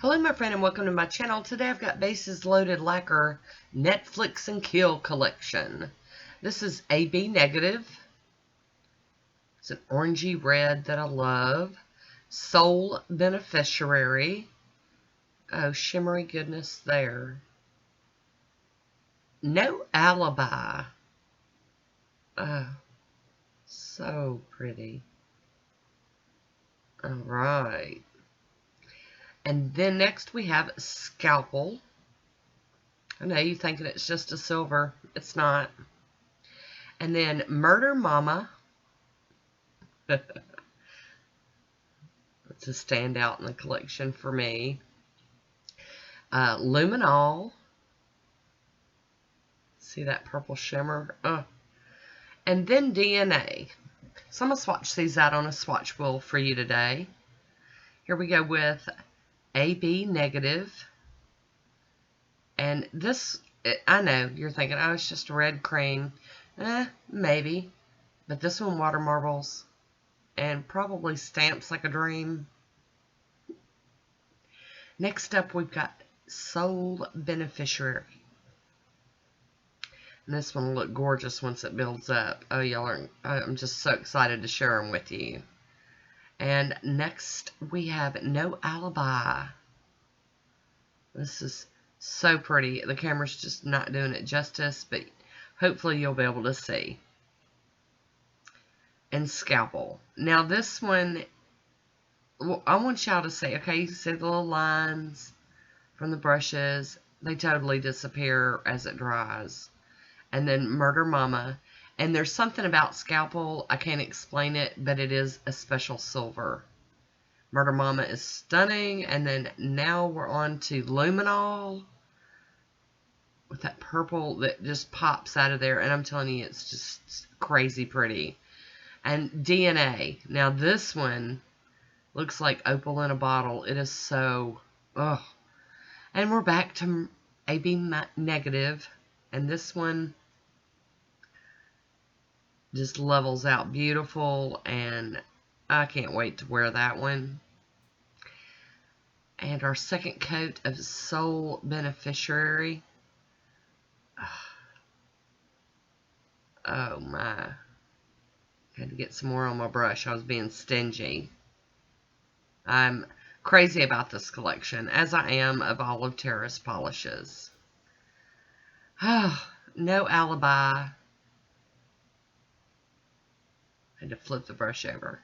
Hello my friend and welcome to my channel. Today I've got Bases Loaded Lacquer Netflix and Kill collection. This is AB negative. It's an orangey red that I love. Soul Beneficiary. Oh, shimmery goodness there. No Alibi. Oh, so pretty. Alright. And then next we have Scalpel. I know you're thinking it's just a silver. It's not. And then Murder Mama. It's a standout in the collection for me. Luminol. See that purple shimmer? And then DNA. So I'm going to swatch these out on a swatch wheel for you today. Here we go with AB negative. And this, I know, you're thinking, oh, it's just a red cream. Maybe. But this one water marbles and probably stamps like a dream. Next up, we've got Soul Beneficiary. And this one will look gorgeous once it builds up. Oh, y'all are, I'm just so excited to share them with you. And next, we have No Alibi. This is so pretty. The camera's just not doing it justice, but hopefully you'll be able to see. And Scalpel. Now this one, I want y'all to see, okay, you can see the little lines from the brushes. They totally disappear as it dries. And then Murder Mama. And there's something about Scalpel, I can't explain it, but it is a special silver. Murder Mama is stunning. And then now we're on to Luminol. With that purple that just pops out of there. And I'm telling you, it's just crazy pretty. And DNA. Now this one looks like opal in a bottle. It is so, oh. And we're back to AB negative. And this one just levels out beautiful. And I can't wait to wear that one. And our second coat of Soul Beneficiary. Oh my. Had to get some more on my brush. I was being stingy. I'm crazy about this collection, as I am of all of Tara's polishes. No Alibi. Had to flip the brush over.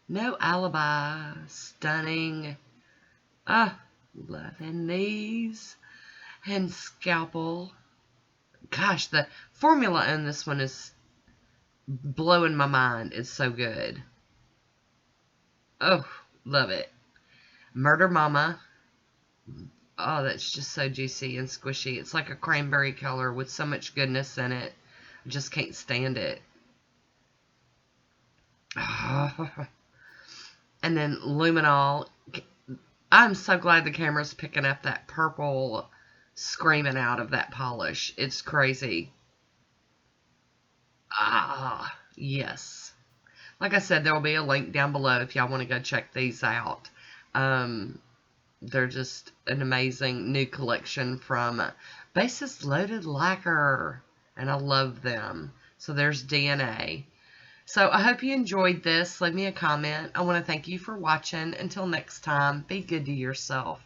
No Alibi. Stunning. Loving these. And Scalpel. Gosh, the formula in this one is blowing my mind. It's so good. Oh, love it. Murder Mama. Oh, that's just so juicy and squishy. It's like a cranberry color with so much goodness in it. I just can't stand it. And then Luminol. I'm so glad the camera's picking up that purple screaming out of that polish. It's crazy. Yes. Like I said, there will be a link down below if y'all want to go check these out. They're just an amazing new collection from Bases Loaded Lacquer. And I love them. So there's DNA. So I hope you enjoyed this. Leave me a comment. I want to thank you for watching. Until next time, be good to yourself.